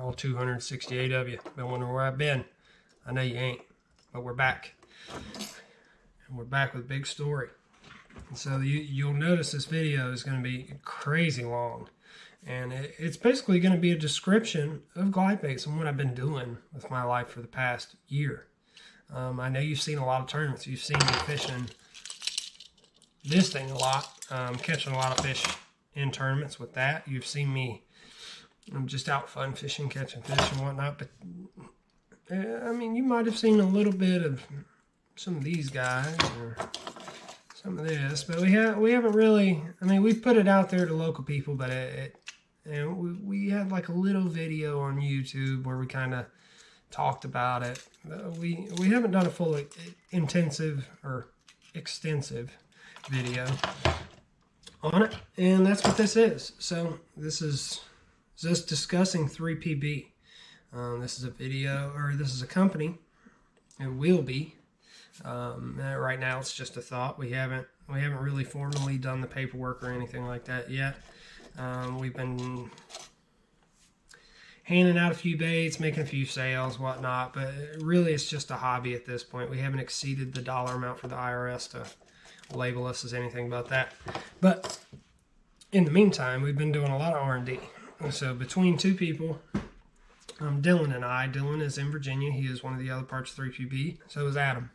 all 268 of you. Been wondering where I've been. I know you ain't, but we're back. And we're back with a big story. And so you'll notice this video is going to be crazy long. And it's basically going to be a description of glide baits and what I've been doing with my life for the past year. I know you've seen a lot of tournaments. You've seen me fishing this thing a lot, catching a lot of fish in tournaments with that. You've seen me just out fun fishing, catching fish and whatnot. But, I mean, you might have seen a little bit of some of these guys or some of this. But we haven't really, I mean, we've put it out there to local people, but we had like a little video on YouTube where we kind of talked about it. We haven't done a full intensive or extensive video on it, and that's what this is. So this is just discussing 3PB. This is a video, or this is a company. It will be. Right now it's just a thought. We haven't really formally done the paperwork or anything like that yet. We've been handing out a few baits, making a few sales, whatnot, but really it's just a hobby at this point. We haven't exceeded the dollar amount for the IRS to label us as anything but that. But in the meantime, we've been doing a lot of R&D. So between two people, Dylan and I, Dylan is in Virginia. He is one of the other parts of 3PB. So is Adam.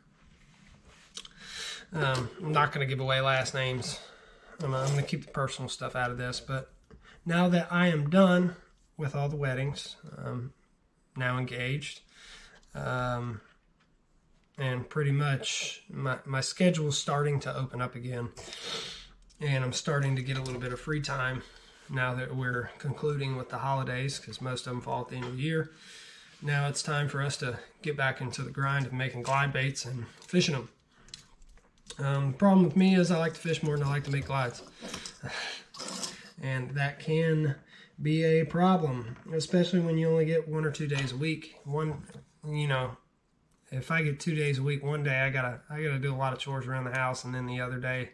I'm not going to give away last names. I'm going to keep the personal stuff out of this. But now that I am done with all the weddings, now engaged, and pretty much my schedule is starting to open up again. And I'm starting to get a little bit of free time now that we're concluding with the holidays, because most of them fall at the end of the year. Now it's time for us to get back into the grind of making glide baits and fishing them. The problem with me is I like to fish more than I like to make glides. And that can be a problem, especially when you only get 1 or 2 days a week. If I get 2 days a week, one day I gotta do a lot of chores around the house, and then the other day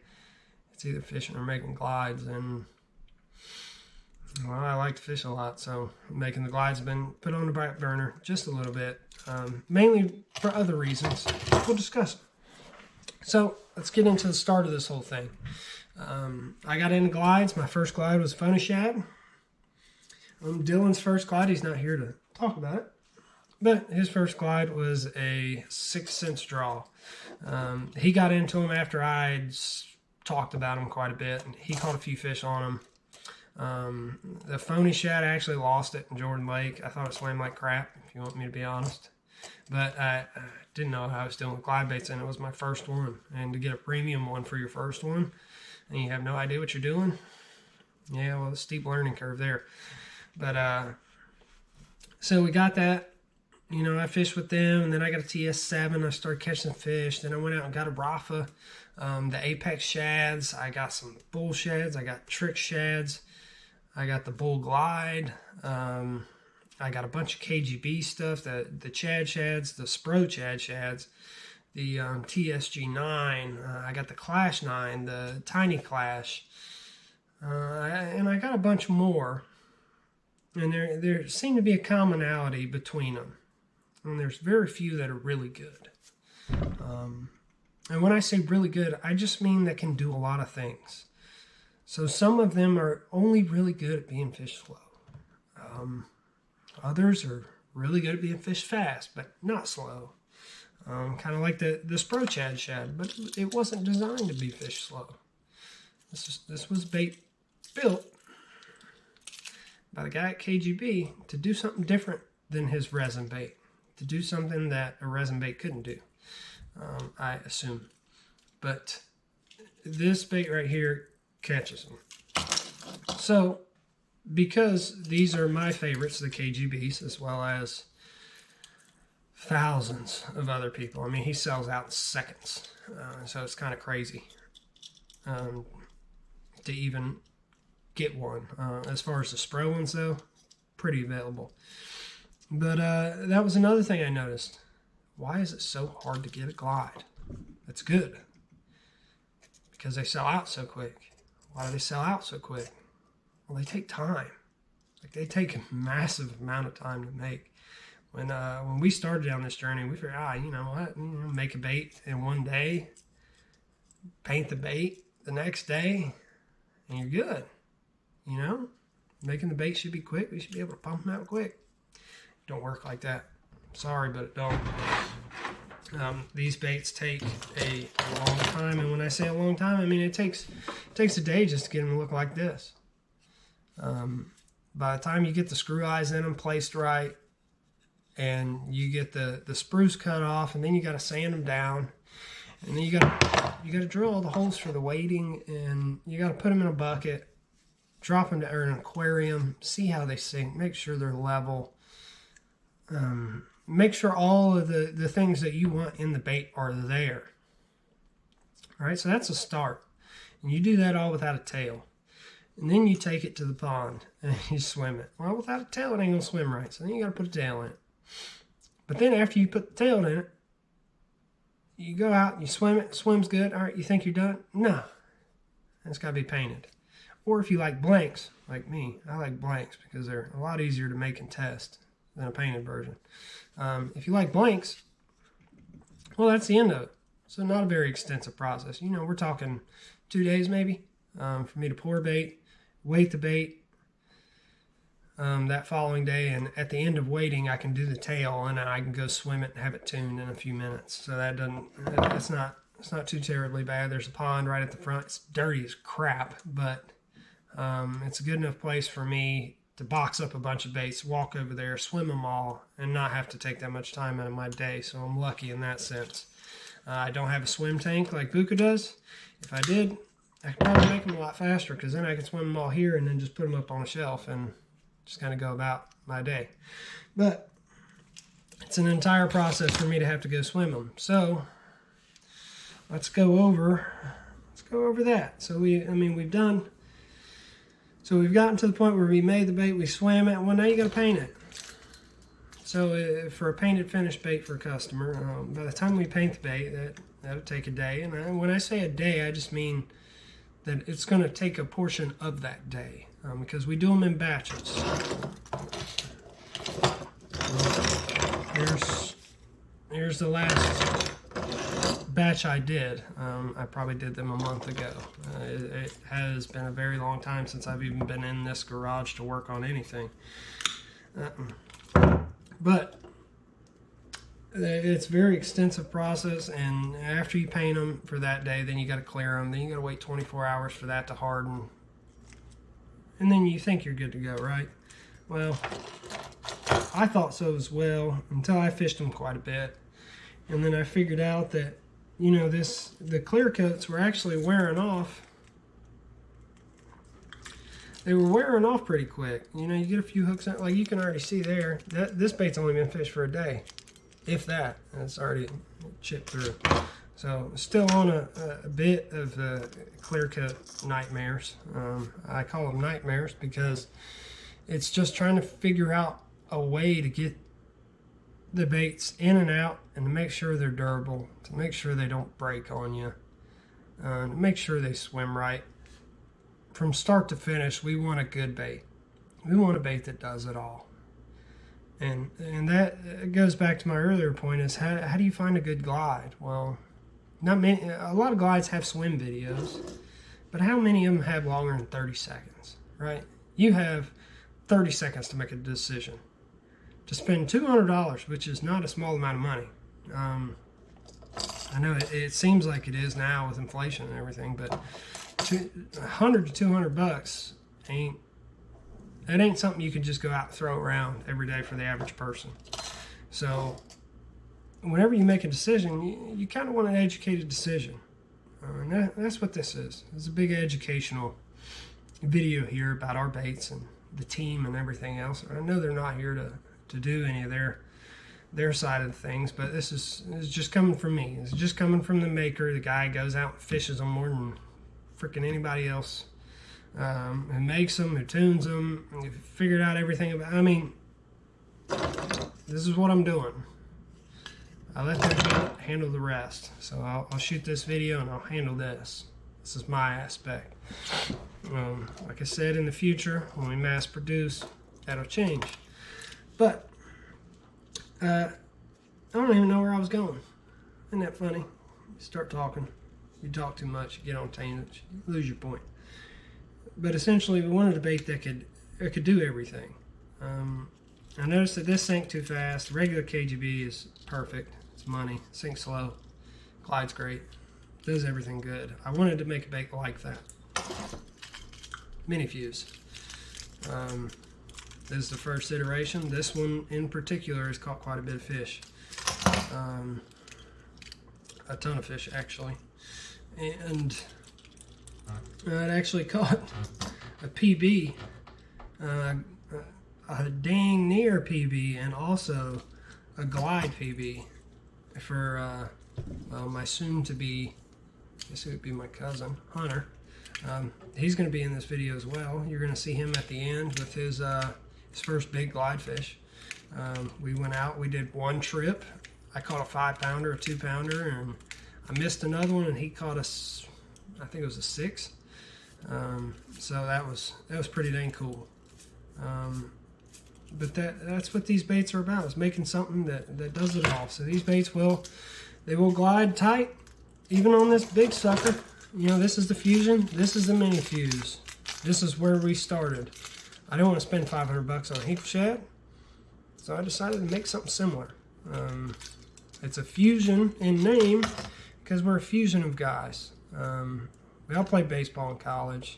it's either fishing or making glides. And well, I like to fish a lot, so making the glides have been put on the back burner just a little bit, mainly for other reasons. We'll discuss them. So let's get into the start of this whole thing. I got into glides. My first glide was Phony Shad. Dylan's first glide, he's not here to talk about it, but his first glide was a 6 cents draw. He got into him after I'd talked about him quite a bit, and he caught a few fish on him. The Phony Shad, I actually lost it in Jordan Lake. I thought it swam like crap, if you want me to be honest. But I didn't know how I was doing with glide baits, and it was my first one. And to get a premium one for your first one, and you have no idea what you're doing, yeah, well, a steep learning curve there. But so we got that. I fished with them, and then I got a TS7. I started catching fish. Then I went out and got a Rafa, the Apex shads. I got some bull shads. I got trick shads. I got the bull glide. I got a bunch of KGB stuff, the Chad shads, the Spro Chad shads, the TSG9. I got the Clash 9, the Tiny Clash. And I got a bunch more. And there seemed to be a commonality between them. And there's very few that are really good. And when I say really good, I just mean that can do a lot of things. So some of them are only really good at being fish slow. Others are really good at being fish fast, but not slow. Kind of like the Spro Chad shad, but it wasn't designed to be fish slow. This was bait built by the guy at KGB to do something different than his resin bait, to do something that a resin bait couldn't do, I assume. But this bait right here catches them. So, because these are my favorites, the KGBs, as well as thousands of other people. I mean, he sells out in seconds, so it's kind of crazy to even get one. As far as the Spro ones, though, pretty available. But that was another thing I noticed. Why is it so hard to get a glide? That's good. Because they sell out so quick. Why do they sell out so quick? Well, they take time. Like, they take a massive amount of time to make. When we started down this journey, we figured, you know what, make a bait in one day, paint the bait the next day, and you're good. You know, making the bait should be quick. We should be able to pump them out quick. It don't work like that. Sorry, but it don't. These baits take a long time, and when I say a long time, I mean it takes a day just to get them to look like this. By the time you get the screw eyes in them placed right, and you get the spruce cut off, and then you got to sand them down, and then you got to drill all the holes for the weighting, and you got to put them in a bucket, drop them to an aquarium, see how they sink, make sure they're level, make sure all of the things that you want in the bait are there. All right, so that's a start, and you do that all without a tail. And then you take it to the pond and you swim it. Well, without a tail, it ain't gonna swim right. So then you gotta put a tail in it. But then after you put the tail in it, you go out and you swim it. Swims good. All right, you think you're done? No, it's gotta be painted. Or if you like blanks, like me, I like blanks because they're a lot easier to make and test than a painted version. If you like blanks, well, that's the end of it. So not a very extensive process. You know, we're talking 2 days maybe for me to pour bait, weight the bait that following day, and at the end of waiting, I can do the tail, and I can go swim it and have it tuned in a few minutes. So it's not too terribly bad. There's a pond right at the front. It's dirty as crap, but it's a good enough place for me to box up a bunch of baits, walk over there, swim them all, and not have to take that much time out of my day. So I'm lucky in that sense. I don't have a swim tank like Buka does. If I did, I could probably make them a lot faster, because then I could swim them all here and then just put them up on a shelf and just kind of go about my day. But it's an entire process for me to have to go swim them. So let's go over that. So we've gotten to the point where we made the bait, we swam it. Well, now you got to paint it. So for a painted finished bait for a customer, by the time we paint the bait, that'll take a day. And when I say a day, I just mean that it's going to take a portion of that day, because we do them in batches. Here's the last batch I did. I probably did them a month ago. It has been a very long time since I've even been in this garage to work on anything. But it's a very extensive process, and after you paint them for that day, then you got to clear them. Then you got to wait 24 hours for that to harden, and then you think you're good to go, right? Well, I thought so as well until I fished them quite a bit, and then I figured out that, you know, the clear coats were actually wearing off. They were wearing off pretty quick. You know, you get a few hooks out, like you can already see there. This bait's only been fished for a day, if that, and it's already chipped through. So still on a bit of clear coat nightmares. I call them nightmares because it's just trying to figure out a way to get the baits in and out, and to make sure they're durable, to make sure they don't break on you, to make sure they swim right. From start to finish, we want a good bait. We want a bait that does it all. And that goes back to my earlier point, is how do you find a good glide? Well, not many. A lot of glides have swim videos, but how many of them have longer than 30 seconds, right? You have 30 seconds to make a decision. To spend $200, which is not a small amount of money. I know it seems like it is now with inflation and everything, but $100 to $200 ain't something you can just go out and throw around every day for the average person. So whenever you make a decision, you kind of want an educated decision. And that's what this is. It's a big educational video here about our baits and the team and everything else. I know they're not here to do any of their side of things, but this is just coming from me. It's just coming from the maker. The guy goes out and fishes them more than freaking anybody else, who makes them, who tunes them, who figured out everything about. I mean, this is what I'm doing. I let them handle the rest. So I'll shoot this video and I'll handle this. This is my aspect. Like I said, in the future, when we mass produce, that'll change. But I don't even know where I was going. Isn't that funny? You start talking, you talk too much, you get on tangents, you lose your point. But essentially, we wanted a bait that could do everything. I noticed that this sank too fast. Regular KGB is perfect. It's money. Sinks slow. Glides great. Does everything good. I wanted to make a bait like that. Mini fuse. This is the first iteration. This one in particular has caught quite a bit of fish. A ton of fish, actually. And it actually caught a PB, a dang near PB, and also a glide PB for well, my soon-to-be, I guess it would be my cousin, Hunter. He's going to be in this video as well. You're going to see him at the end with his first big glide fish. We went out, we did one trip. I caught a 5-pounder, a 2-pounder, and I missed another one, and he caught us, I think it was a 6. So that was pretty dang cool. But that's what these baits are about, is making something that does it all. So these baits will glide tight, even on this big sucker. You know, this is the Fusion, this is the Mini Fuse. This is where we started. I didn't want to spend $500 on a Hinkle shad, so I decided to make something similar. It's a Fusion in name because we're a fusion of guys. We all played baseball in college.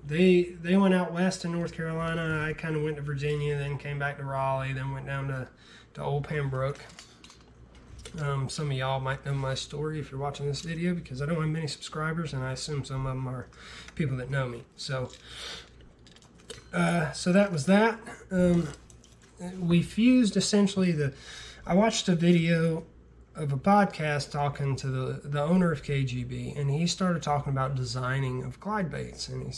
They went out west in North Carolina. I kind of went to Virginia, then came back to Raleigh, then went down to Old Pembroke. Some of y'all might know my story if you're watching this video, because I don't have many subscribers, and I assume some of them are people that know me. So that was that. We fused essentially I watched a video of a podcast talking to the owner of KGB, and he started talking about designing of glide baits, and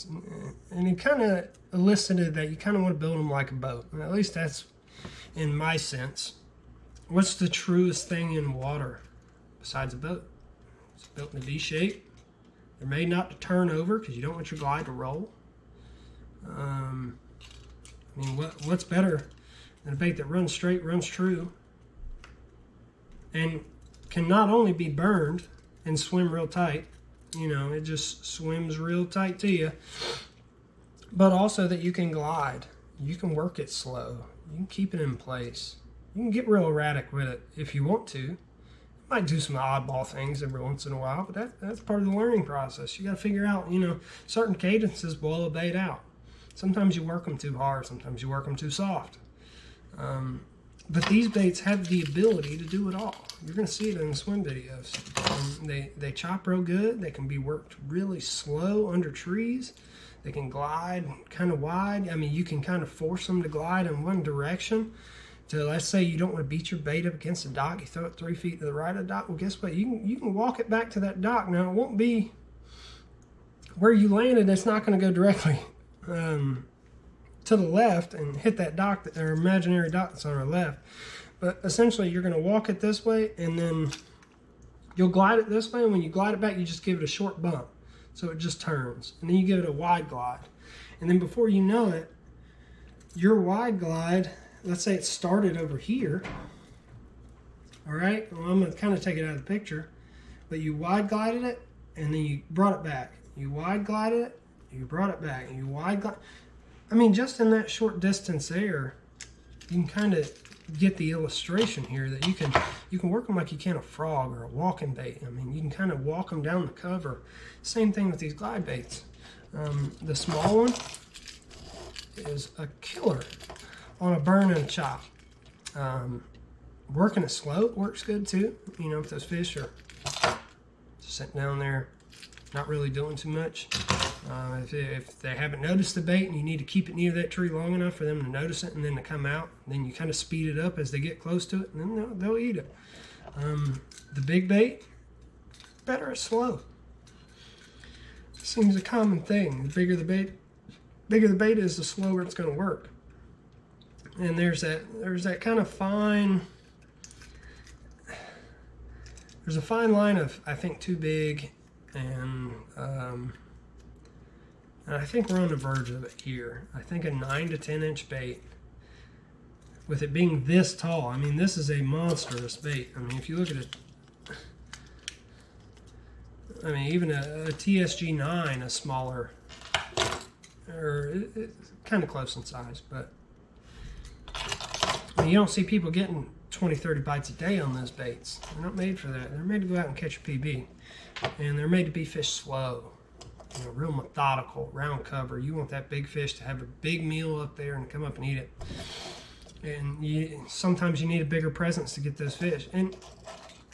he kind of elicited that you kind of want to build them like a boat. And at least that's in my sense. What's the truest thing in water besides a boat? It's built in a V shape. They're made not to turn over because you don't want your glide to roll. I mean, what's better than a bait that runs straight, runs true, and can not only be burned and swim real tight, you know, it just swims real tight to you, but also that you can glide. You can work it slow. You can keep it in place. You can get real erratic with it if you want to. You might do some oddball things every once in a while, but that's part of the learning process. You got to figure out, you know, certain cadences blow a bait out. Sometimes you work them too hard. Sometimes you work them too soft. But these baits have the ability to do it all. You're going to see it in the swim videos. They chop real good. They can be worked really slow under trees. They can glide kind of wide. I mean, you can kind of force them to glide in one direction. So let's say you don't want to beat your bait up against a dock. You throw it 3 feet to the right of the dock. Well, guess what? You can walk it back to that dock. Now, it won't be where you landed. It's not going to go directly to the left and hit that dock, or imaginary dock that's on our left. But essentially, you're going to walk it this way, and then you'll glide it this way. And when you glide it back, you just give it a short bump, so it just turns. And then you give it a wide glide. And then before you know it, your wide glide, let's say it started over here. All right, well, I'm going to kind of take it out of the picture. But you wide glided it, and then you brought it back. You wide glided it, you brought it back, and you wide glide. I mean, just in that short distance there, you can kind of get the illustration here that you can work them like you can a frog or a walking bait. I mean, you can kind of walk them down the cover. Same thing with these glide baits. The small one is a killer on a burn and a chop. Working it slow works good too. You know, if those fish are just sitting down there, not really doing too much. If they haven't noticed the bait and you need to keep it near that tree long enough for them to notice it and then to come out, then you kind of speed it up as they get close to it, and then they'll eat it. The big bait, better at slow. Seems a common thing. The bigger the bait is, the slower it's going to work. And there's that kind of fine. There's a fine line of, I think, too big and And I think we're on the verge of it here. I think a 9 to 10 inch bait, with it being this tall, I mean, this is a monstrous bait. I mean, if you look at it, I mean, even a TSG 9, a smaller, or it's kind of close in size, but I mean, you don't see people getting 20, 30 bites a day on those baits. They're not made for that. They're made to go out and catch a PB, and they're made to be fished slow, you know, real methodical, round cover. You want that big fish to have a big meal up there and come up and eat it. And sometimes you need a bigger presence to get those fish. And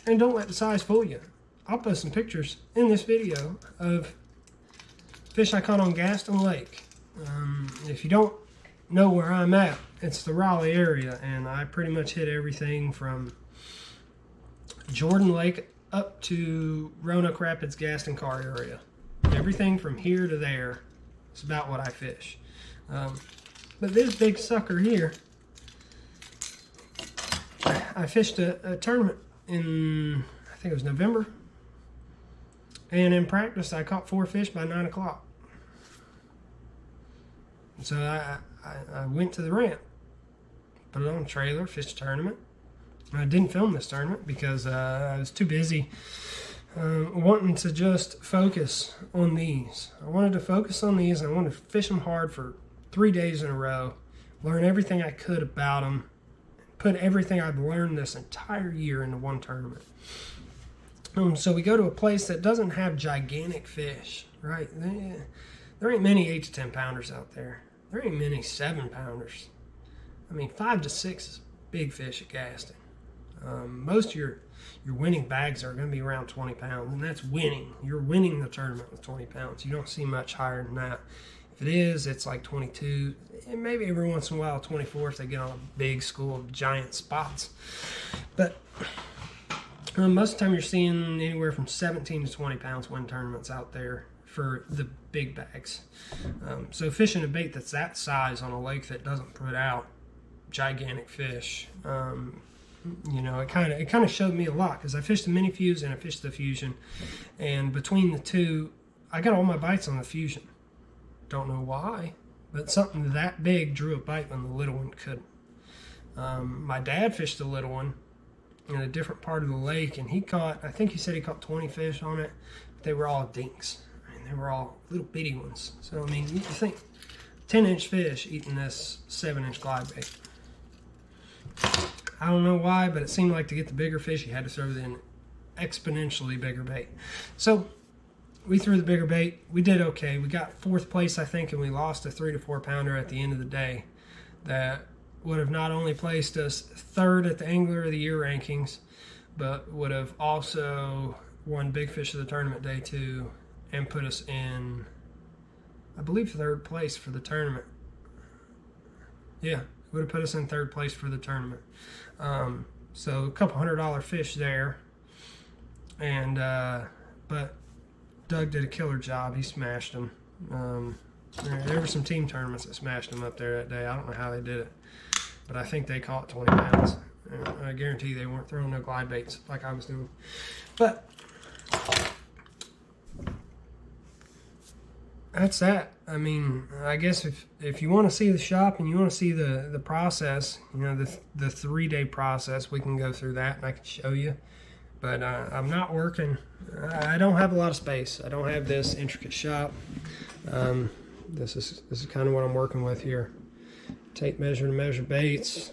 don't let the size fool you. I'll post some pictures in this video of fish I caught on Gaston Lake. If you don't know where I'm at, it's the Raleigh area, and I pretty much hit everything from Jordan Lake up to Roanoke Rapids, Gaston Car area. Everything from here to there is about what I fish. But this big sucker here, I fished a tournament in, I think it was November. And in practice, I caught 4 fish by 9 o'clock. So I went to the ramp, put it on a trailer, fished a tournament. I didn't film this tournament because I was too busy wanting to just focus on these. I wanted to focus on these, and I wanted to fish them hard for 3 days in a row, learn everything I could about them, put everything I've learned this entire year into one tournament. So we go to a place that doesn't have gigantic fish, right? There ain't many 8 to 10 pounders out there. There ain't many 7 pounders. I mean, 5 to 6 is big fish at Gaston. Most of your winning bags are going to be around 20 pounds, and that's winning. You're winning the tournament with 20 pounds. You don't see much higher than that. If it is, it's like 22, and maybe every once in a while 24 if they get on a big school of giant spots. But most of the time you're seeing anywhere from 17 to 20 pounds win tournaments out there for the big bags. So fishing a bait that's that size on a lake that doesn't put out gigantic fish, you know, it kind of showed me a lot, because I fished the mini fuse and I fished the fusion, and between the two, I got all my bites on the fusion. Don't know why, but something that big drew a bite when the little one couldn't. My dad fished the little one in a different part of the lake, and he caught, I think he said he caught 20 fish on it, but they were all dinks. I mean, they were all little bitty ones. So, I mean, you think 10-inch fish eating this 7-inch glide bait. I don't know why, but it seemed like to get the bigger fish, you had to throw in exponentially bigger bait. So we threw the bigger bait. We did okay. We got 4th place, I think, and we lost a 3 to 4 pounder at the end of the day. That would have not only placed us 3rd at the Angler of the Year rankings, but would have also won Big Fish of the Tournament Day 2 and put us in, I believe, 3rd place for the tournament. Yeah, would have put us in 3rd place for the tournament. So a couple $100 fish there. And but Doug did a killer job. He smashed them. There were some team tournaments that smashed them up there that day. I don't know how they did it, but I think they caught 20 pounds. I guarantee they weren't throwing no glide baits like I was doing. But that's that. I mean, I guess if you want to see the shop and you want to see the process, you know, the 3-day process, we can go through that and I can show you. But I'm not working. I don't have a lot of space. I don't have this intricate shop. This is kind of what I'm working with here. Tape measure to measure baits.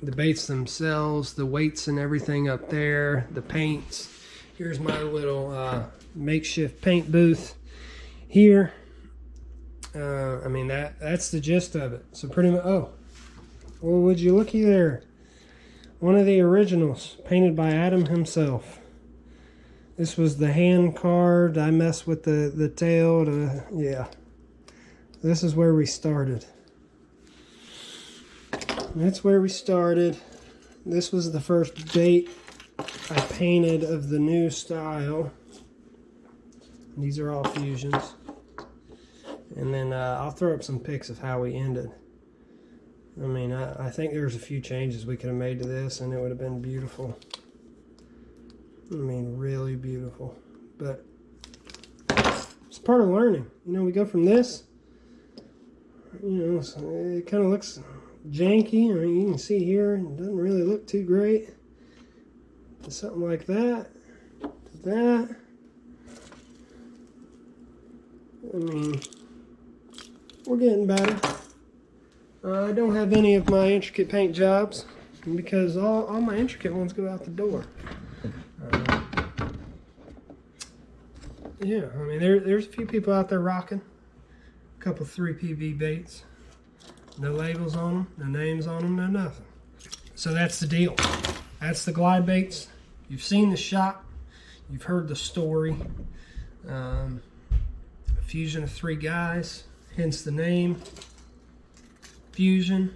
The baits themselves, the weights and everything up there, the paints. Here's my little makeshift paint booth here. I mean, that's the gist of it. So pretty much, oh, well, would you looky there. One of the originals, painted by Adam himself. This was the hand carved. I messed with the tail to, yeah. This is where we started. That's where we started. This was the first bait I painted of the new style. These are all fusions. And then I'll throw up some pics of how we ended. I mean, I think there's a few changes we could have made to this and it would have been beautiful. I mean, really beautiful. But it's part of learning. You know, we go from this, you know, so it kind of looks janky. I mean, you can see here, it doesn't really look too great. To something like that, to that. I mean, we're getting better. I don't have any of my intricate paint jobs because all my intricate ones go out the door. Yeah, I mean, there's a few people out there rocking a couple 3PV baits. No labels on them, no names on them, no nothing. So that's the deal. That's the glide baits. You've seen the shot. You've heard the story. A fusion of 3 guys, hence the name. Fusion.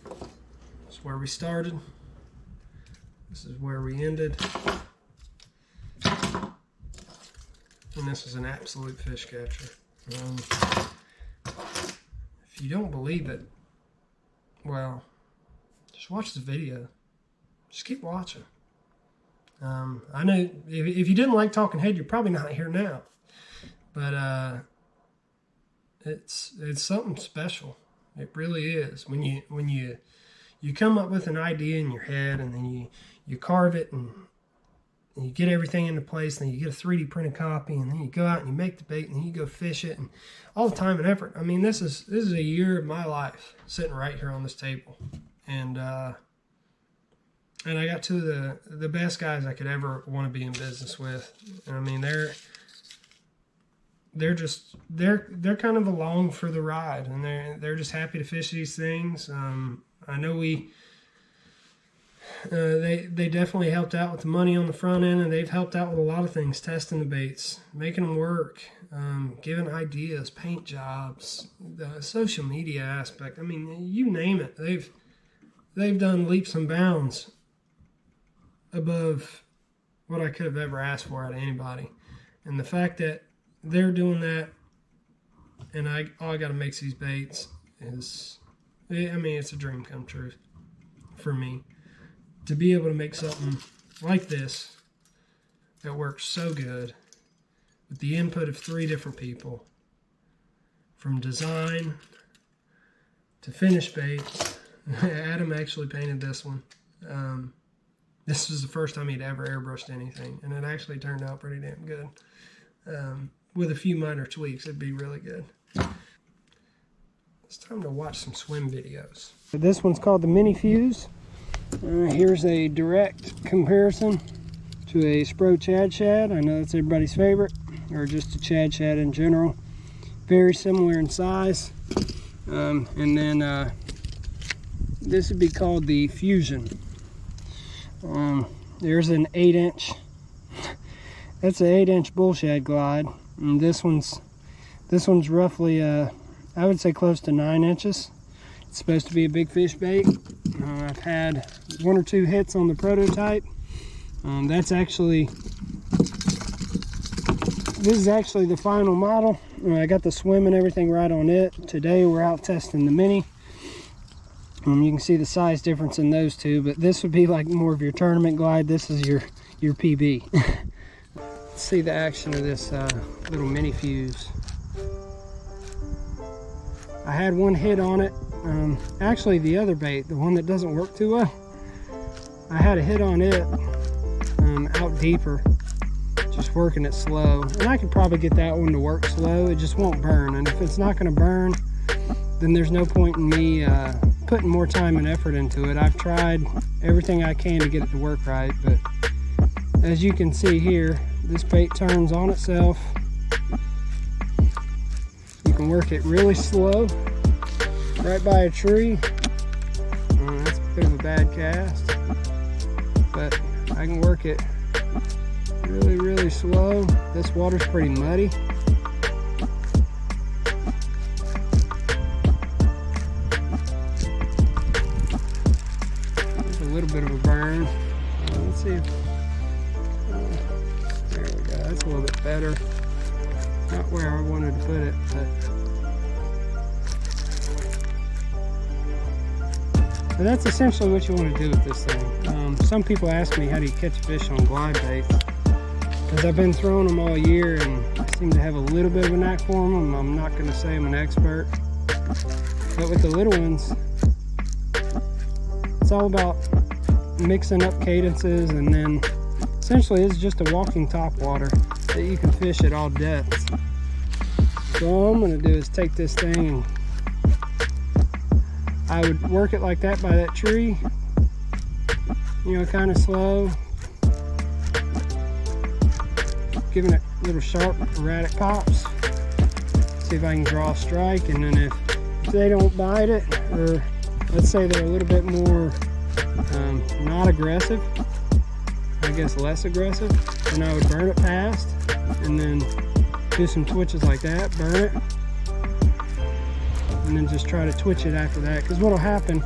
This is where we started. This is where we ended. And this is an absolute fish catcher. If you don't believe it, well, just watch the video. Just keep watching. I know if you didn't like Talking Head, you're probably not here now. But it's something special. It really is. When you come up with an idea in your head, and then you carve it, and you get everything into place, and then you get a 3D printed copy, and then you go out and you make the bait, and then you go fish it, and all the time and effort. I mean, this is a year of my life sitting right here on this table, and I got 2 of the best guys I could ever want to be in business with. And I mean, they're kind of along for the ride, and they're just happy to fish these things. I know they definitely helped out with the money on the front end, and they've helped out with a lot of things, testing the baits, making them work, giving ideas, paint jobs, the social media aspect. I mean, you name it. They've done leaps and bounds above what I could have ever asked for out of anybody. And the fact that they're doing that, and all I got to make these baits is, I mean, it's a dream come true for me. To be able to make something like this that works so good with the input of 3 different people, from design to finish baits. Adam actually painted this one. This was the first time he'd ever airbrushed anything, and it actually turned out pretty damn good. With a few minor tweaks, it'd be really good. It's time to watch some swim videos. This one's called the Mini Fuse. Here's a direct comparison to a Spro Chad Shad. I know that's everybody's favorite, or just a Chad Shad in general. Very similar in size. And then this would be called the Fusion. There's an 8-inch. That's an 8-inch bull shad glide, and this one's roughly I would say close to 9 inches. It's supposed to be a big fish bait. I've had 1 or 2 hits on the prototype. This is actually the final model. I got the swim and everything right on it. Today we're out testing the Mini. You can see the size difference in those two, but this would be like more of your tournament glide. This is your PB. Let's see the action of this little Mini Fuse. I had 1 hit on it. Actually, the other bait, the one that doesn't work too well, I had a hit on it out deeper, just working it slow. And I could probably get that one to work slow. It just won't burn. And if it's not going to burn, then there's no point in me putting more time and effort into it. I've tried everything I can to get it to work right, but as you can see here, this bait turns on itself. You can work it really slow right by a tree. That's a bit of a bad cast, but I can work it really slow. This water's pretty muddy. There's a little bit of a burn. Let's see if there we go. That's a little bit better. Not where I wanted to put it, but that's essentially what you want to do with this thing. Some people ask me, how do you catch fish on glide baits? because I've been throwing them all year and I seem to have a little bit of a knack for them. I'm not going to say I'm an expert, but with the little ones, it's all about mixing up cadences, and then essentially it's just a walking topwater that you can fish at all depths. So all I'm going to do is take this thing and I would work it like that by that tree, you know, kind of slow, giving it little sharp erratic pops, see if I can draw a strike. And then if they don't bite it, or let's say they're a little bit more not aggressive, I guess less aggressive, then I would burn it past and then do some twitches like that, burn it, and then just try to twitch it after that. Because what will happen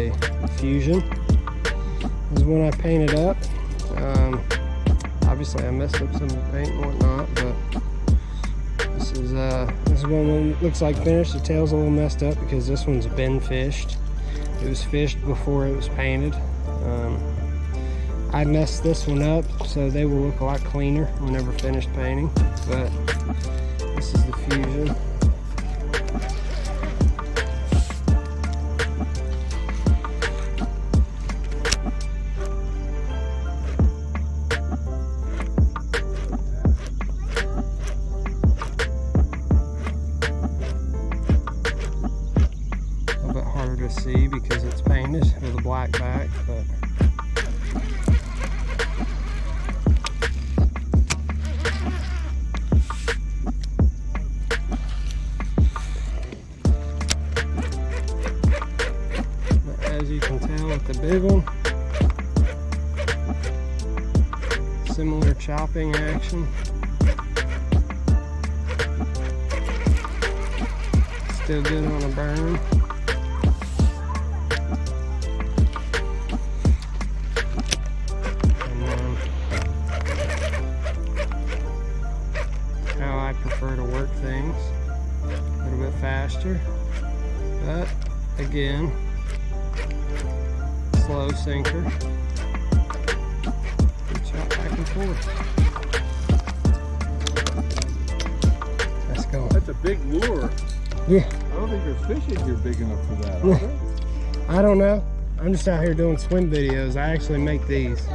a Fusion. This is one I painted up. Obviously I messed up some of the paint and whatnot, but this is one that looks like finished. The tail's a little messed up because this one's been fished. It was fished before it was painted. I messed this one up, so they will look a lot cleaner whenever finished painting. But this is the Fusion. To see because it's painted with a black back, but as you can tell with the big one, similar chopping action. Still good on a burn. Prefer to work things a little bit faster, but again, slow sinker. Chop back and forth. Let's go. That's a big lure. Yeah. I don't think there's fish in here big enough for that, are there? I don't know. I'm just out here doing swim videos. I actually make these.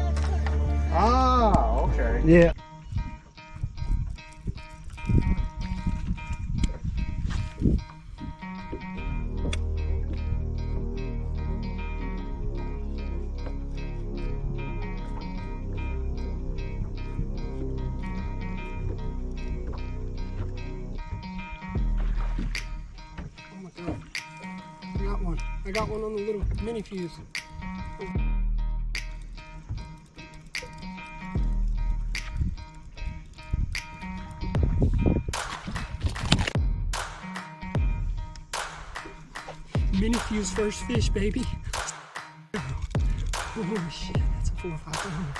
Ah, okay. Yeah. I got one on the little mini fuse. Mini fuse first fish, baby. Oh shit, that's a 4 or 5 pounder.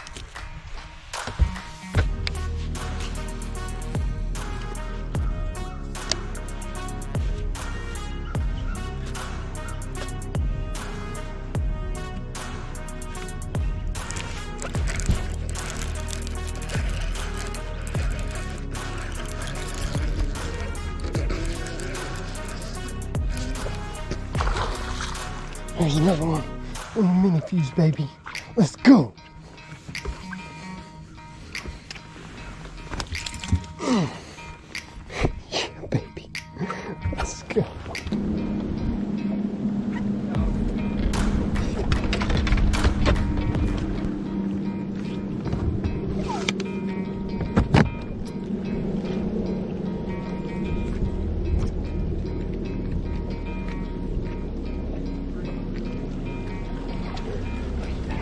There's another one on the mini fuse, baby. Let's go. Yeah, baby. Let's go.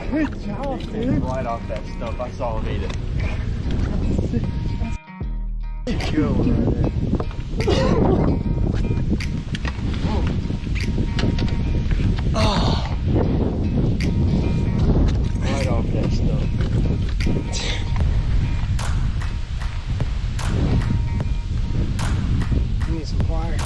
Good job, dude. Right off that stump. I saw him eat it. Good one right there. Oh. Right off that stump. Need some pliers.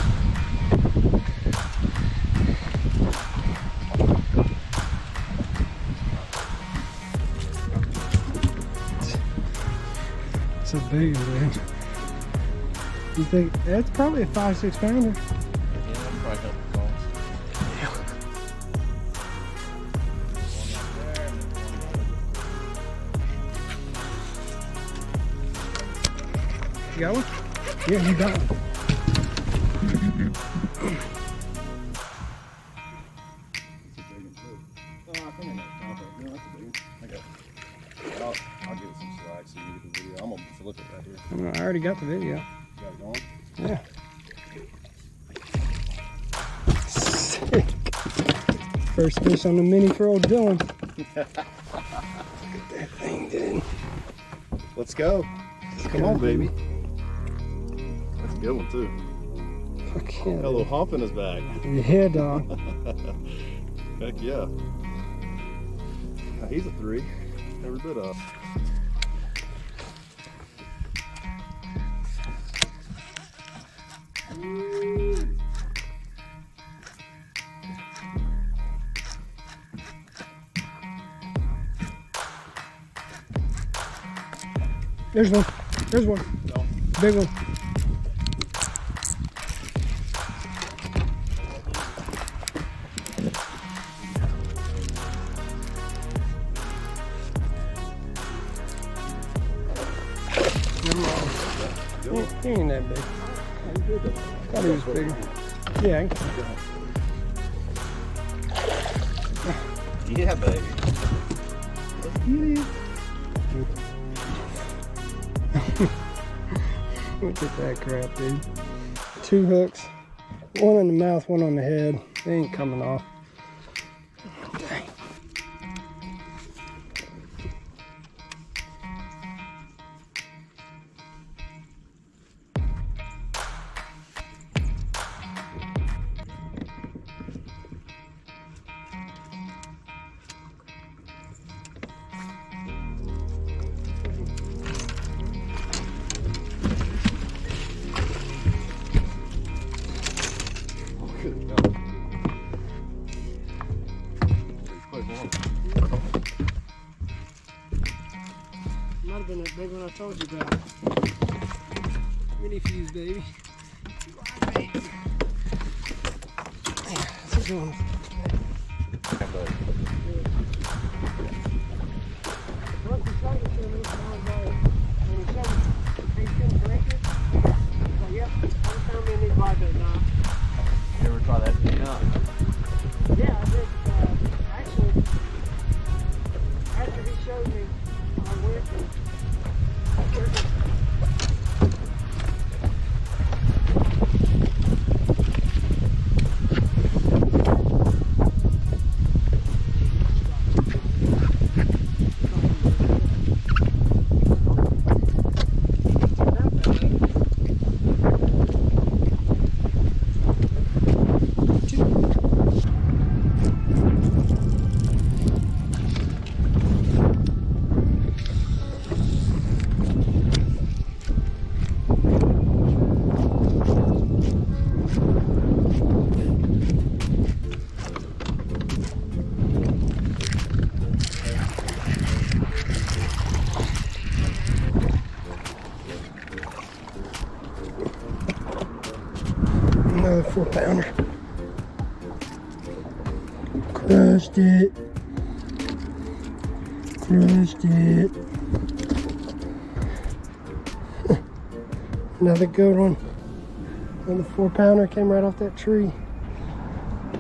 So big, man. You think that's probably a 5-6 pounder? Yeah, that's probably help the calls. You got one? Yeah, you got one. I'll give it some slack so you get the video. I'm gonna flip it right here. I already got the video. You got it going? Yeah. Sick. First fish on the mini for old Dylan. Look at that thing, dude. Let's go. Come on, baby. That's a good one too. Fuck yeah. Got a little hump in his back. Yeah, dog. Heck yeah. He's a 3. Every bit of. There's one. There's one. No. Big one. He ain't that big. Thought he was bigger. Yeah. Yeah, baby. Look at that crap, dude. 2 hooks. One in the mouth, one on the head. They ain't coming off. Dang. Might have been that big one I told you about. Mini fuse, baby. That's a good one. You ever try that thing out? Yeah, I did. Actually, after he showed me, I went and another 4-pounder. Crushed it. Crushed it. Another good one. Another 4-pounder came right off that tree.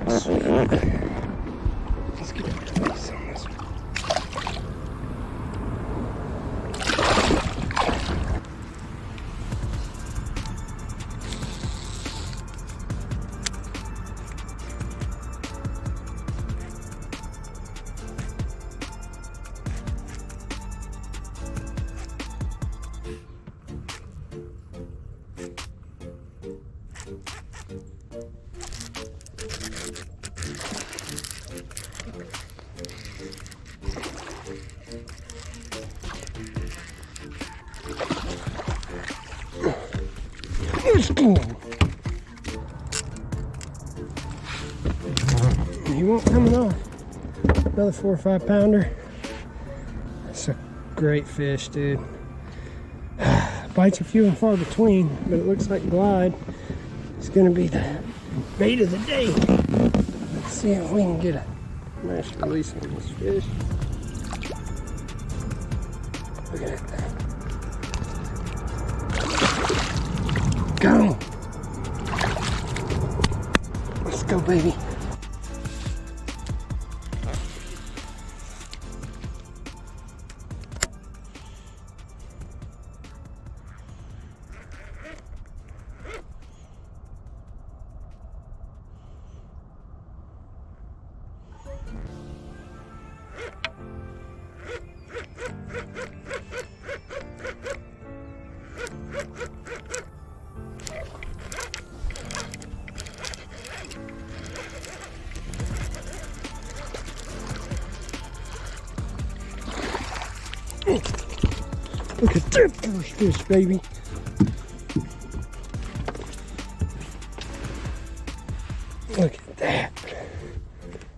Sweet. Let's get a piece on this one. He won't coming off. Another 4 or 5 pounder. It's a great fish, dude. Bites are few and far between, but it looks like Glide is going to be the bait of the day. Let's see if we can get a nice release on this fish. Look at that thing. Go! Let's go, baby. Look at that first fish, baby. Look at that.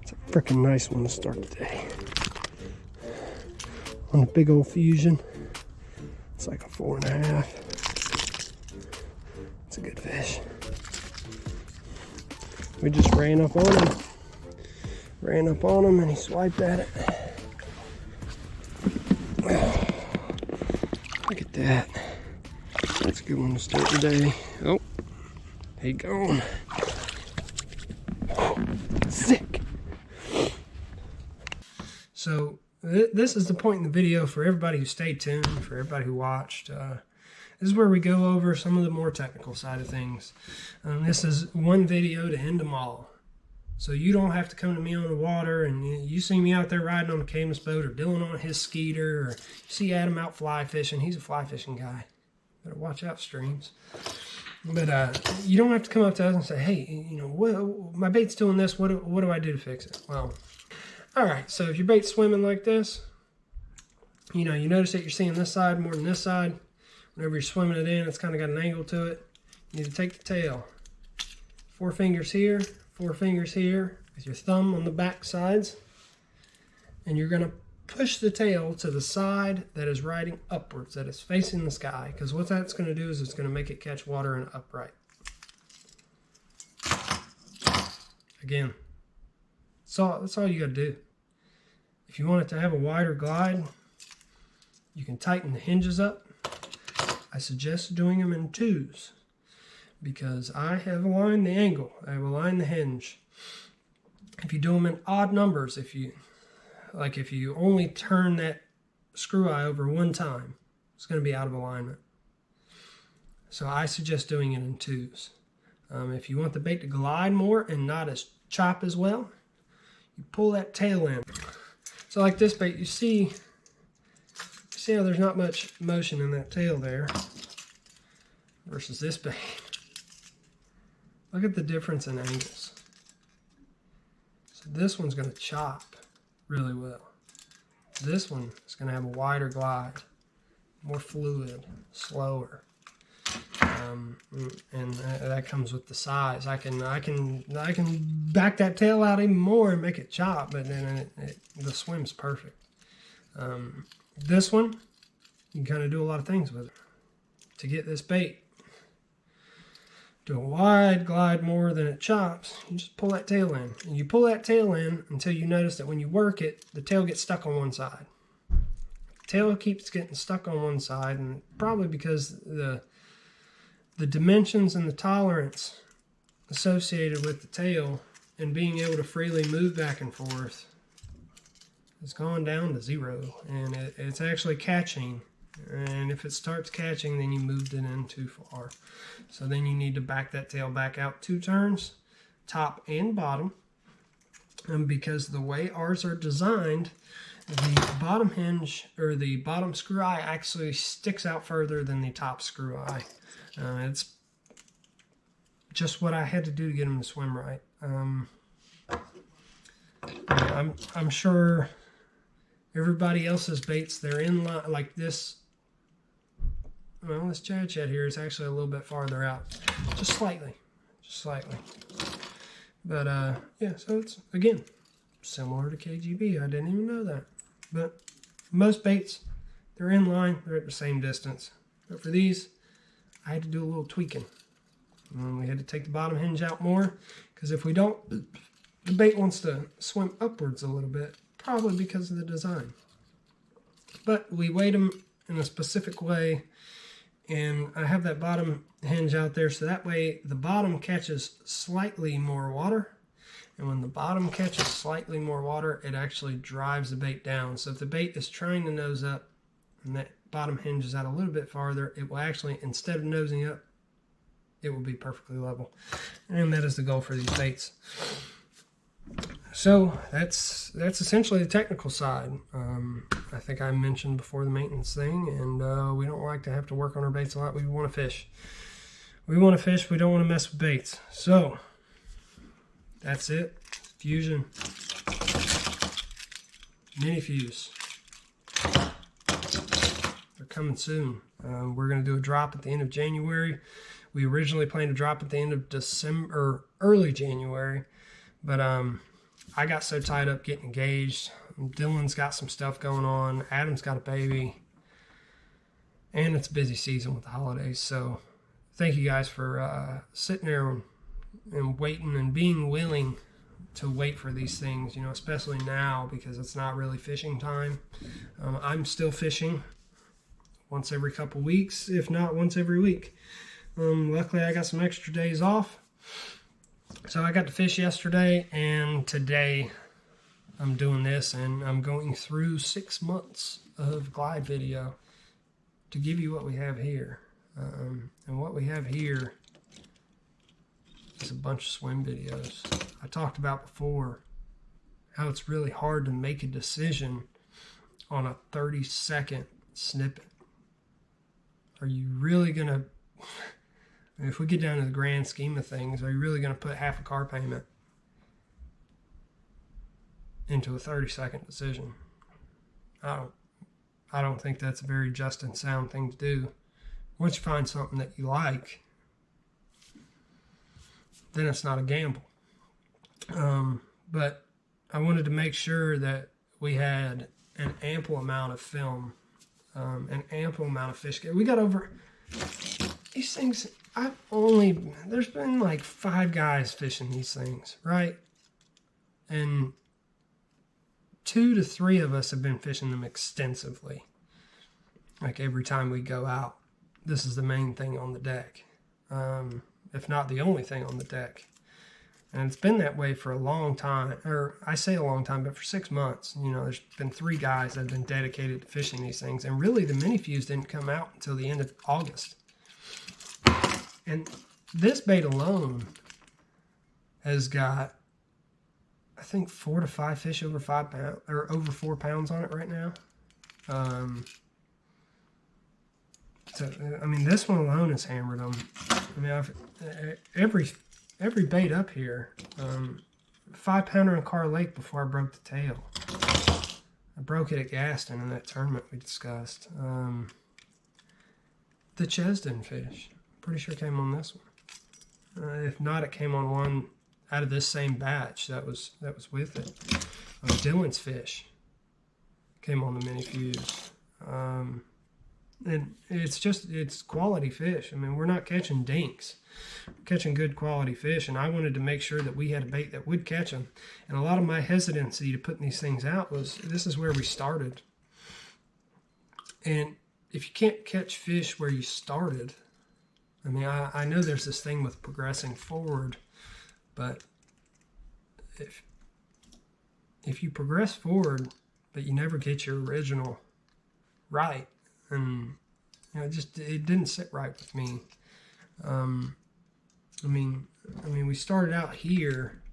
It's a freaking nice one to start the day. On the big old Fusion. It's like a 4.5. It's a good fish. We just ran up on him. Ran up on him and he swiped at it. Look at that. That's a good one to start the day. Oh, he gone. Sick. So this is the point in the video for everybody who stayed tuned, for everybody who watched. This is where we go over some of the more technical side of things. This is one video to end them all. So you don't have to come to me on the water and you see me out there riding on a Camus boat or Dylan on his skeeter, or you see Adam out fly fishing. He's a fly fishing guy. Better watch out, streams. But you don't have to come up to us and say, hey, you know, my bait's doing this. What do I do to fix it? Well, all right. So if your bait's swimming like this, you know, you notice that you're seeing this side more than this side. Whenever you're swimming it in, it's kind of got an angle to it. You need to take the tail. 4 fingers here, 4 fingers here, with your thumb on the back sides. And you're going to push the tail to the side that is riding upwards, that is facing the sky. Because what that's going to do is it's going to make it catch water in upright. Again, that's all you got to do. If you want it to have a wider glide, you can tighten the hinges up. I suggest doing them in 2s because I have aligned the angle. I have aligned the hinge. If you do them in odd numbers, if you only turn that screw eye over 1 time, it's going to be out of alignment. So I suggest doing it in 2s. If you want the bait to glide more and not as chop as well, you pull that tail in. So like this bait, you see how there's not much motion in that tail there versus this bait. Look at the difference in angles. So this one's going to chop really well. This one is going to have a wider glide, more fluid, slower. And that comes with the size. I can back that tail out even more and make it chop, but then the swim's perfect. This one, you can kind of do a lot of things with it. To get this bait to a wide glide more than it chops, you just pull that tail in. And you pull that tail in until you notice that when you work it, the tail gets stuck on one side. The tail keeps getting stuck on one side, and probably because the dimensions and the tolerance associated with the tail and being able to freely move back and forth, it's gone down to 0, and it's actually catching. And if it starts catching, then you moved it in too far. So then you need to back that tail back out 2 turns, top and bottom. And because the way ours are designed, the bottom hinge or the bottom screw eye actually sticks out further than the top screw eye. It's just what I had to do to get them to swim right. I'm sure everybody else's baits, they're in line like this. Well, this Chad here is actually a little bit farther out, just slightly. But yeah, so it's again similar to KGB. I didn't even know that. But most baits, they're in line, they're at the same distance. But for these, I had to do a little tweaking. And we had to take the bottom hinge out more, because if we don't, the bait wants to swim upwards a little bit, probably because of the design. But we weight them in a specific way, and I have that bottom hinge out there, so that way the bottom catches slightly more water. And when the bottom catches slightly more water, it actually drives the bait down. So if the bait is trying to nose up and that bottom hinge is out a little bit farther, it will actually, instead of nosing up, it will be perfectly level. And that is the goal for these baits. So that's essentially the technical side. I think I mentioned before the maintenance thing, and we don't like to have to work on our baits a lot. We want to fish. We want to fish. We don't want to mess with baits. So that's it. Fusion. Mini Fuse. They're coming soon. We're going to do a drop at the end of January. We originally planned to drop at the end of December, or early January, but I got so tied up getting engaged. Dylan's got some stuff going on. Adam's got a baby. And it's a busy season with the holidays. So thank you guys for sitting there and waiting and being willing to wait for these things, especially now because it's not really fishing time. I'm still fishing once every couple weeks, if not once every week. Luckily, I got some extra days off. So I got to fish yesterday, and today I'm doing this, and I'm going through 6 months of glide video to give you what we have here. And what we have here is a bunch of swim videos. I talked about before how it's really hard to make a decision on a 30-second snippet. Are you really going to, if we get down to the grand scheme of things, are you really going to put half a car payment into a 30-second decision? I don't think that's a very just and sound thing to do. Once you find something that you like, then it's not a gamble. But I wanted to make sure that we had an ample amount of film, an ample amount of fish. We got over these things. There's been like 5 guys fishing these things, right? And 2 to 3 of us have been fishing them extensively. Like every time we go out, this is the main thing on the deck, if not the only thing on the deck. And it's been that way for a long time, or I say a long time, but for 6 months. There's been 3 guys that have been dedicated to fishing these things, and really the mini fuse didn't come out until the end of August. And this bait alone has got, I think, 4 to 5 fish over 5 pounds, or over 4 pounds on it right now. So I mean, this one alone has hammered them. I mean, every bait up here, 5-pounder in Carr Lake before I broke the tail. I broke it at Gaston in that tournament we discussed. The Chesden fish, pretty sure came on this one. If not, it came on one out of this same batch that was with it. Dylan's fish came on the mini fuse. And it's quality fish. I mean, we're not catching dinks. We're catching good quality fish, and I wanted to make sure that we had a bait that would catch them. And a lot of my hesitancy to putting these things out was, this is where we started. And if you can't catch fish where you started, I mean, I know there's this thing with progressing forward, but if you progress forward, but you never get your original right, and it didn't sit right with me. I mean, we started out here,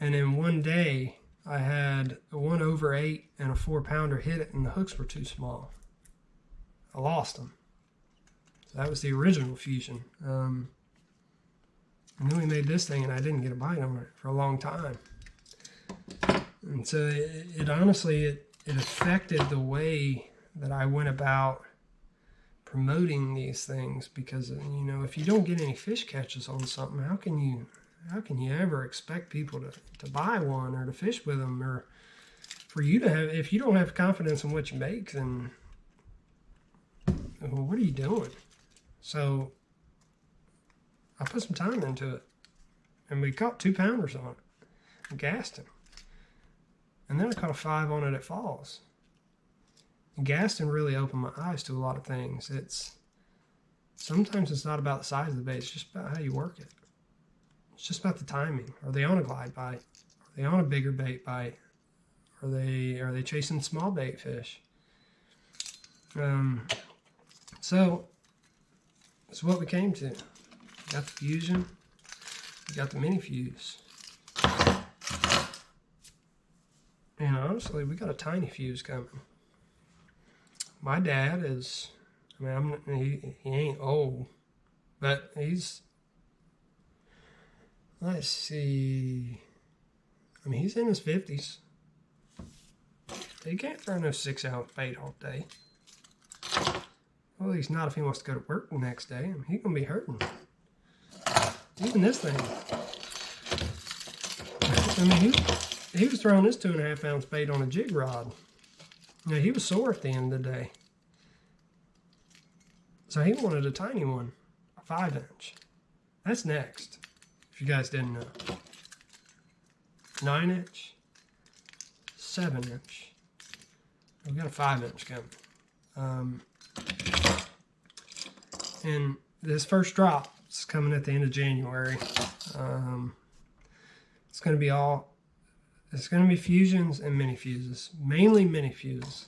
and in one day I had a 1/8 and a 4-pounder hit it, and the hooks were too small. I lost them. So that was the original fusion. And then we made this thing, and I didn't get a bite on it for a long time. And so it honestly, it affected the way that I went about promoting these things, because if you don't get any fish catches on something, how can you ever expect people to buy one or to fish with them, or for you to have, if you don't have confidence in what you make, then what are you doing? So I put some time into it, and we caught 2-pounders on it and Gaston, and then I caught a 5 on it at Falls. Gaston really opened my eyes to a lot of things. Sometimes it's not about the size of the bait, it's just about how you work it. It's just about the timing. Are they on a glide bite? Are they on a bigger bait bite? Are they chasing small bait fish? So that's what we came to. Got the fusion, we got the mini fuse. And honestly, we got a tiny fuse coming. My dad is, he ain't old, but he's, let's see, he's in his 50s. He can't throw no 6-ounce bait all day. Well, at least not if he wants to go to work the next day. I mean, he's going to be hurting. Even this thing. I mean, he was throwing this 2.5 ounce bait on a jig rod. Now, he was sore at the end of the day. So he wanted a tiny one, a 5-inch. That's next, if you guys didn't know. 9-inch, 7-inch. We've got a 5-inch coming. And this first drop is coming at the end of January. It's going to be fusions and mini fuses, mainly mini fuses.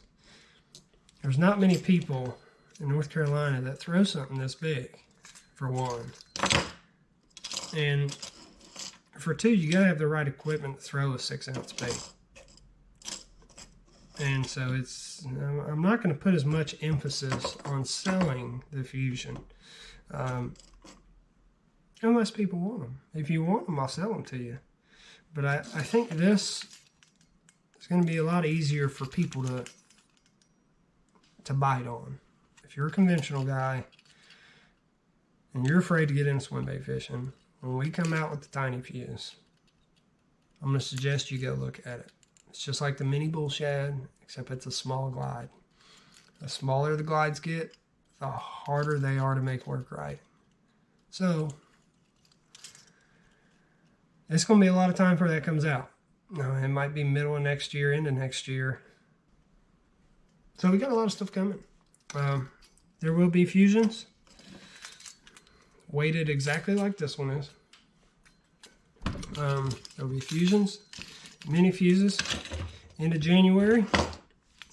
There's not many people in North Carolina that throw something this big, for one. And for two, you gotta have the right equipment to throw a 6-ounce bait. And so I'm not gonna put as much emphasis on selling the fusion. Unless people want them. If you want them, I'll sell them to you. But I think this is going to be a lot easier for people to bite on. If you're a conventional guy and you're afraid to get into swim bait fishing, when we come out with the tiny fuse, I'm going to suggest you go look at it. It's just like the mini bull shad, except it's a small glide. The smaller the glides get, the harder they are to make work right. So it's going to be a lot of time before that comes out. It might be middle of next year, into next year. So we got a lot of stuff coming. There will be fusions, weighted exactly like this one is. There'll be fusions, mini fuses, into January.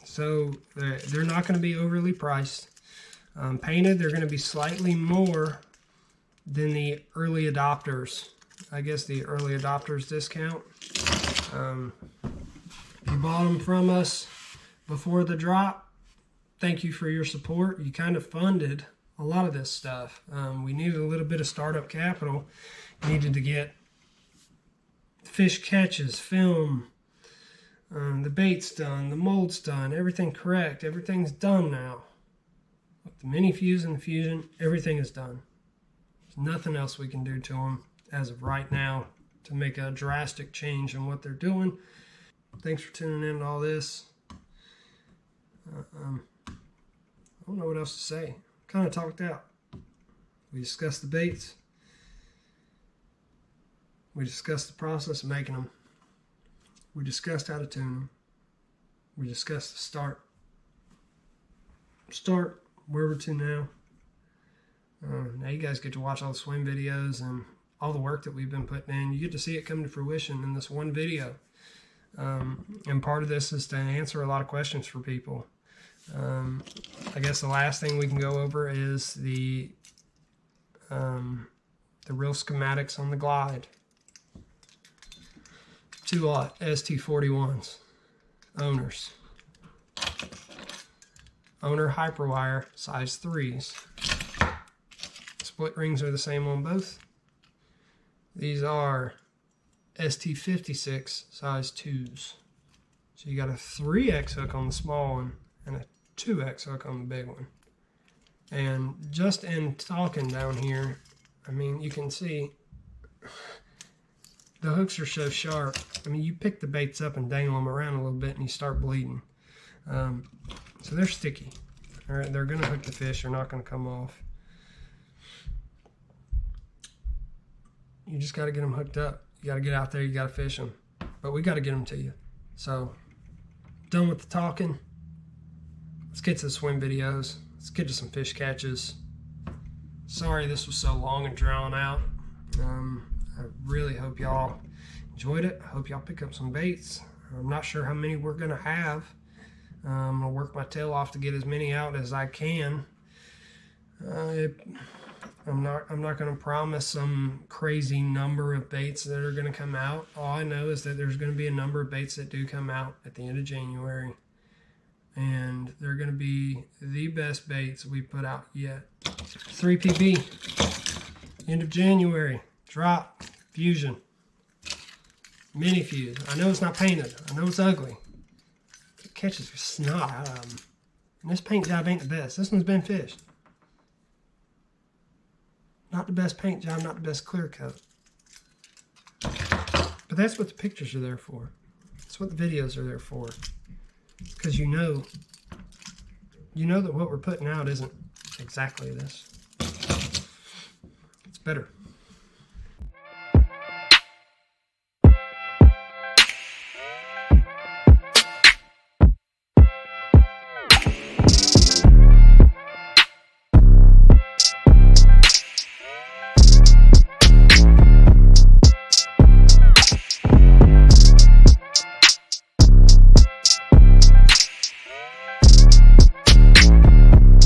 So they're not going to be overly priced. Painted, they're going to be slightly more than the early adopters. I guess the early adopters discount. If you bought them from us before the drop, thank you for your support. You kind of funded a lot of this stuff. We needed a little bit of startup capital. Needed to get fish catches, film, the bait's done, the mold's done, everything correct. Everything's done now. With the mini fuse and the fusion, everything is done. There's nothing else we can do to them as of right now to make a drastic change in what they're doing. Thanks for tuning in to all this. I don't know what else to say. Kind of talked out. We discussed the baits. We discussed the process of making them. We discussed how to tune them. We discussed the start where we're to now. Now you guys get to watch all the swim videos and all the work that we've been putting in. You get to see it come to fruition in this one video. And part of this is to answer a lot of questions for people. I guess the last thing we can go over is the real schematics on the glide. 2-aught ST41s. Owners. Owner Hyperwire size 3s. Split rings are the same on both. These are ST56 size 2s. So you got a 3X hook on the small one and a 2X hook on the big one. And just in talking down here, I mean, you can see the hooks are so sharp. I mean, you pick the baits up and dangle them around a little bit and you start bleeding. So they're sticky. They're going to hook the fish. They're not going to come off. You just got to get them hooked up. You got to get out there. You got to fish them. But we got to get them to you. So, done with the talking. Let's get to the swim videos. Let's get to some fish catches. Sorry this was so long and drawn out. I really hope y'all enjoyed it. I hope y'all pick up some baits. I'm not sure how many we're going to have. I'm going to work my tail off to get as many out as I can. I'm not going to promise some crazy number of baits that are going to come out. All I know is that there's going to be a number of baits that do come out at the end of January. And they're going to be the best baits we put out yet. 3PB. End of January. Drop. Fusion. Mini fuse. I know it's not painted. I know it's ugly. It catches your snot out of them. And this paint job ain't the best. This one's been fished. Not the best paint job, not the best clear coat. But that's what the pictures are there for. That's what the videos are there for. Because you know that what we're putting out isn't exactly this. It's better.